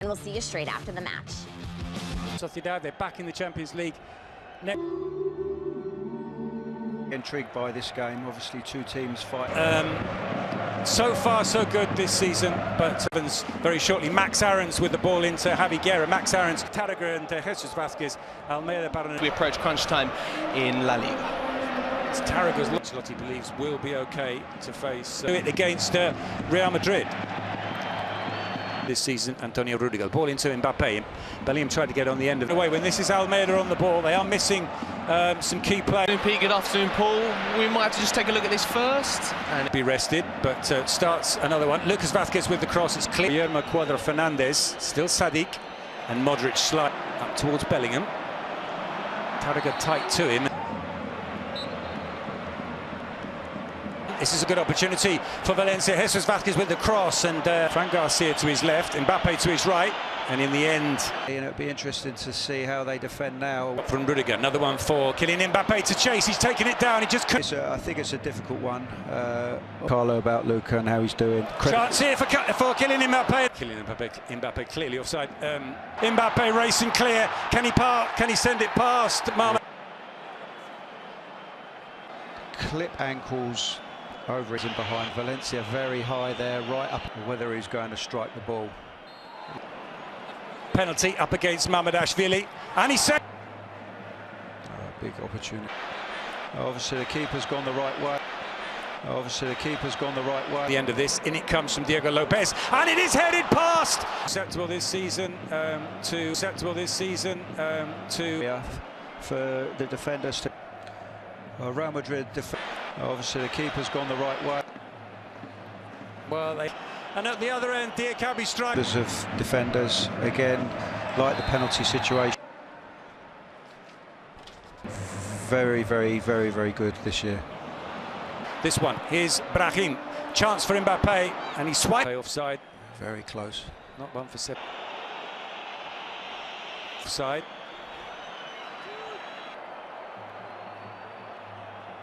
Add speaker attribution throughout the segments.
Speaker 1: we'll see you straight after the match.
Speaker 2: Sociedad, they're back in the Champions League.
Speaker 3: Intrigued by this game, obviously two teams fight.
Speaker 2: So far so good this season, but very shortly Max Aarons with the ball into Javi Guerra. Max Aarons, Tarraga and Jesus Vázquez, Almeida Barona.
Speaker 4: We approach crunch time in LaLiga.
Speaker 2: It's Tarraga's Lotti believes will be okay to face it against Real Madrid. This season, Antonio Rudiger, ball into Mbappé. Bellingham tried to get on the end of the way. When this is Almeida on the ball, they are missing some key players.
Speaker 4: Pete, good afternoon, Paul. We might have to just take a look at this first.
Speaker 2: And be rested, but starts another one. Lucas Vázquez with the cross, it's clear. Guillermo Cuadra Fernandez, still Sadik, and Modric slide up towards Bellingham. Tarraga tight to him. This is a good opportunity for Valencia. Jesus Vázquez with the cross, and Fran Garcia to his left, Mbappé to his right, and in the end...
Speaker 3: It'll be interesting to see how they defend now.
Speaker 2: From Rudiger, another one for Kylian Mbappé to chase. He's taken it down, he just couldn't...
Speaker 3: I think it's a difficult one. Carlo about Luca and how he's doing.
Speaker 2: Chance here for Kylian Mbappé. Kylian Mbappé clearly offside. Mbappé racing clear. Can he send it past Marma?
Speaker 3: Clip ankles over it and behind. Valencia very high there, right up, whether he's going to strike the ball.
Speaker 2: Penalty up against Mamardashvili, and he said...
Speaker 3: Big opportunity. Obviously the keeper's gone the right way.
Speaker 2: The end of this, in it comes from Diego Lopez, and it is headed past. Acceptable this season to
Speaker 3: for the defenders to... Real Madrid, obviously the keeper's gone the right way.
Speaker 2: Well, and at the other end, Diakabi strikes.
Speaker 3: Of defenders, again, like the penalty situation. Very, very, very, very good this year.
Speaker 2: This one, here's Brahim. Chance for Mbappé, and he swiped. Offside.
Speaker 3: Very close.
Speaker 2: Not one for 7. Offside.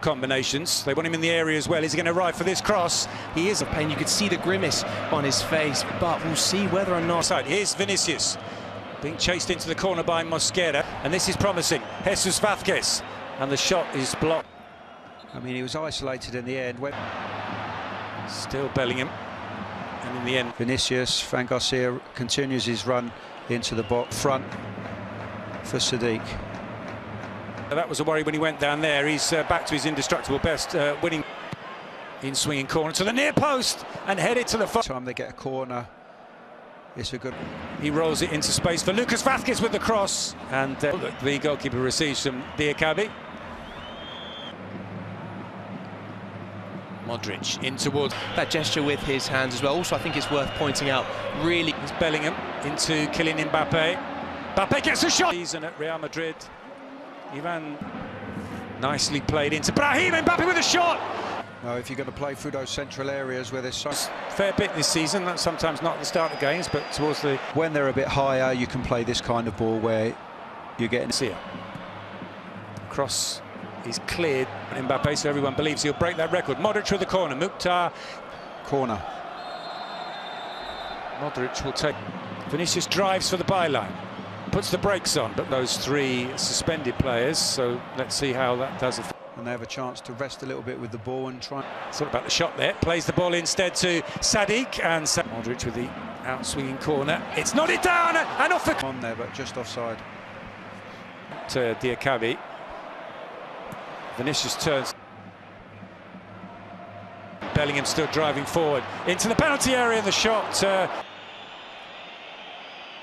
Speaker 2: Combinations. They want him in the area as well. Is he going to ride for this cross? He is.
Speaker 4: Of pain. You could see the grimace on his face, but we'll see whether or not.
Speaker 2: Here's Vinicius being chased into the corner by Mosquera, and this is promising. Jesus Vázquez, and the shot is blocked.
Speaker 3: I mean, he was isolated in the end.
Speaker 2: Still Bellingham, and in the end,
Speaker 3: Vinicius. Fran Garcia continues his run into the box front for Sadik.
Speaker 2: That was a worry when he went down there. He's back to his indestructible best, winning in swinging corner to the near post and headed to the far.
Speaker 3: Time they get a corner, it's a good.
Speaker 2: He rolls it into space for Lucas Vázquez with the cross, and the goalkeeper receives from Diakabi. Modric in towards
Speaker 4: that gesture with his hands as well. Also, I think it's worth pointing out. Really,
Speaker 2: it's Bellingham into Kylian Mbappé. Mbappé gets a shot. Season at Real Madrid. Ivan nicely played into Brahim. Mbappé with a shot.
Speaker 3: No, if you're going to play through those central areas where there's so
Speaker 2: fair bit this season, that's sometimes not at the start of games, but towards the
Speaker 3: when they're a bit higher, you can play this kind of ball where you're getting.
Speaker 2: Here. Cross is cleared. Mbappé, so everyone believes he'll break that record. Modric with the corner. Mukhtar.
Speaker 3: Corner.
Speaker 2: Modric will take. Vinicius drives for the byline. Puts the brakes on, but those three suspended players, so let's see how that does it.
Speaker 3: And they have a chance to rest a little bit with the ball and try.
Speaker 2: Thought about the shot there, plays the ball instead to Sadik, and Modric with the out-swinging corner. It's nodded down and off the...
Speaker 3: On there, but just offside.
Speaker 2: To Diakabi. Vinicius turns. Bellingham still driving forward into the penalty area, and the shot...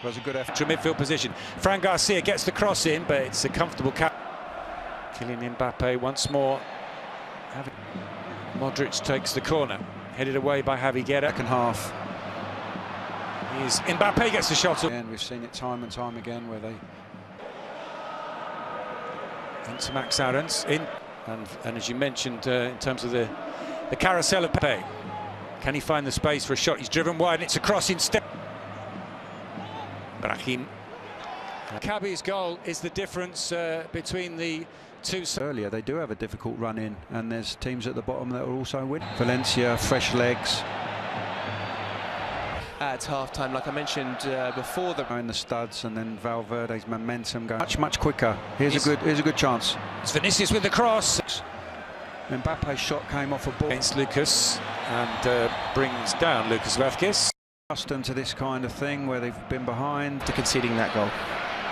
Speaker 3: was a good effort
Speaker 2: to midfield position. Fran Garcia gets the cross in, but it's a comfortable cap. Kylian Mbappé once more. Modric takes the corner, headed away by Javi Guerra.
Speaker 3: Second half.
Speaker 2: Mbappé gets the shot.
Speaker 3: And we've seen it time and time again where they...
Speaker 2: Into Max Aarons, and as you mentioned, in terms of the carousel of Mbappé. Can he find the space for a shot? He's driven wide, and it's a cross instead. Brahim. Kabi's goal is the difference between the two.
Speaker 3: Earlier, they do have a difficult run in, and there's teams at the bottom that are also winning. Valencia, fresh legs.
Speaker 4: at half-time, like I mentioned before.
Speaker 3: In the studs, and then Valverde's momentum going much quicker. Here's a good chance.
Speaker 2: It's Vinicius with the cross.
Speaker 3: Mbappe's shot came off a ball
Speaker 2: Against Lucas and brings down Lucas Vázquez.
Speaker 3: Accustomed to this kind of thing where they've been behind.
Speaker 4: To conceding that goal.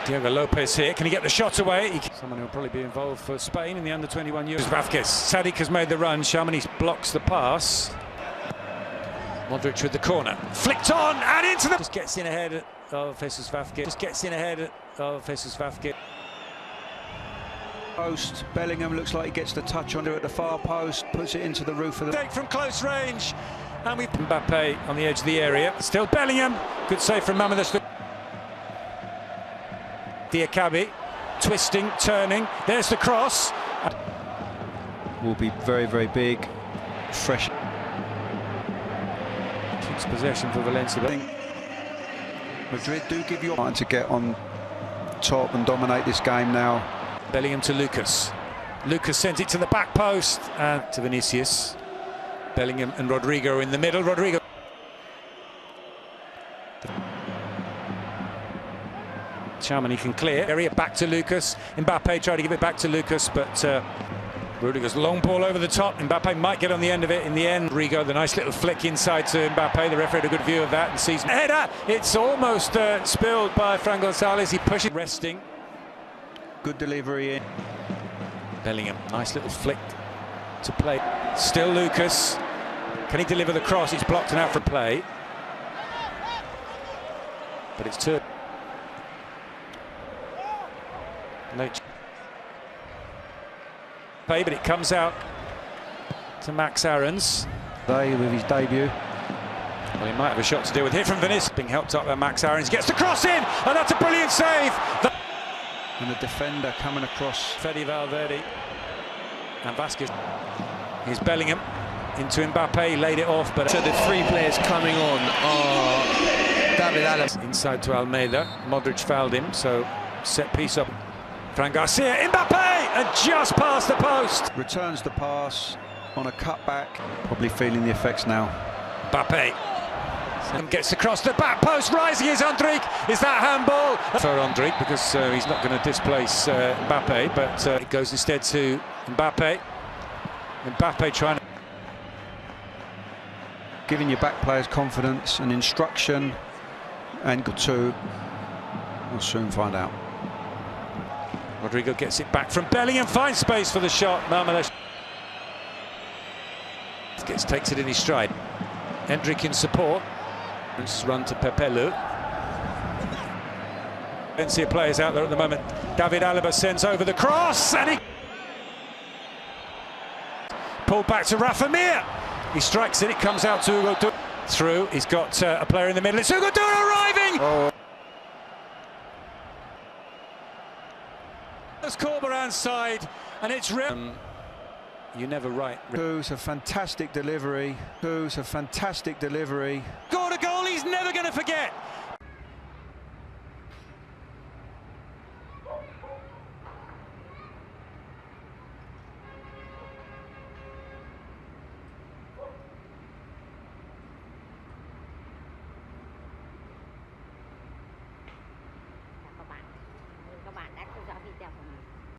Speaker 2: Diego Lopez here. Can he get the shot away? Someone who will probably be involved for Spain in the under-21 Euros. Vázquez. Sadik has made the run. Chamonix blocks the pass. Modric with the corner. Flicked on and into the... Just gets in ahead of Jesus Vázquez.
Speaker 3: Post. Bellingham looks like he gets the touch under at the far post. Puts it into the roof of the...
Speaker 2: Take from close range. And we... Mbappe on the edge of the area. Still Bellingham. Good save from Mamadou. Diakabi, twisting, turning, there's the cross.
Speaker 3: Will be very big, fresh.
Speaker 2: Keeps possession for Valencia.
Speaker 3: Madrid do give you time to get on top and dominate this game now.
Speaker 2: Bellingham to Lucas. Lucas sent it to the back post and to Vinicius. Bellingham and Rodrigo in the middle. Rodrigo. Chamonix can clear. Area back to Lucas. Mbappe tried to give it back to Lucas, but Rudiger's long ball over the top. Mbappe might get on the end of it in the end. Rodrigo, the nice little flick inside to Mbappe. The referee had a good view of that and sees header. It's almost spilled by Fran Gonzalez. He pushes, resting.
Speaker 3: Good delivery in.
Speaker 2: Bellingham, nice little flick to play. Still Lucas. Can he deliver the cross? It's blocked and out for play. But it's two. Late. But it comes out to Max Aarons.
Speaker 3: With his debut.
Speaker 2: Well, he might have a shot to deal with here from Vinicius. Being helped up by Max Aarons. Gets the cross in, and that's a brilliant save.
Speaker 3: And the defender coming across.
Speaker 2: Fede Valverde and Vázquez. Here's Bellingham into Mbappe. Laid it off, but
Speaker 4: So the three players coming on are David Alaba.
Speaker 2: Inside to Almeida. Modric fouled him, so set piece up. Fran Garcia, Mbappe, and just past the post.
Speaker 3: Returns the pass on a cutback. Probably feeling the effects now.
Speaker 2: Mbappe gets across the back post, rising is Endrick. Is that handball? For Endrick, because he's not going to displace Mbappe, but it goes instead to Mbappe. Mbappe trying to...
Speaker 3: Giving your back players confidence and instruction, and good too. We'll soon find out.
Speaker 2: Rodrigo gets it back from Bellingham, finds space for the shot. Marmelesh takes it in his stride. Endrick in support. Run to Pepelu. Valencia players out there at the moment. David Alaba sends over the cross, and he pulled back to Rafa Mir. He strikes it. It comes out to Hugo Duro. Through. He's got a player in the middle. It's Hugo Duro arriving.
Speaker 3: Oh.
Speaker 2: Corberan's side, and it's real. You never write.
Speaker 3: Who's a fantastic delivery.
Speaker 2: Scored a goal he's never going to forget.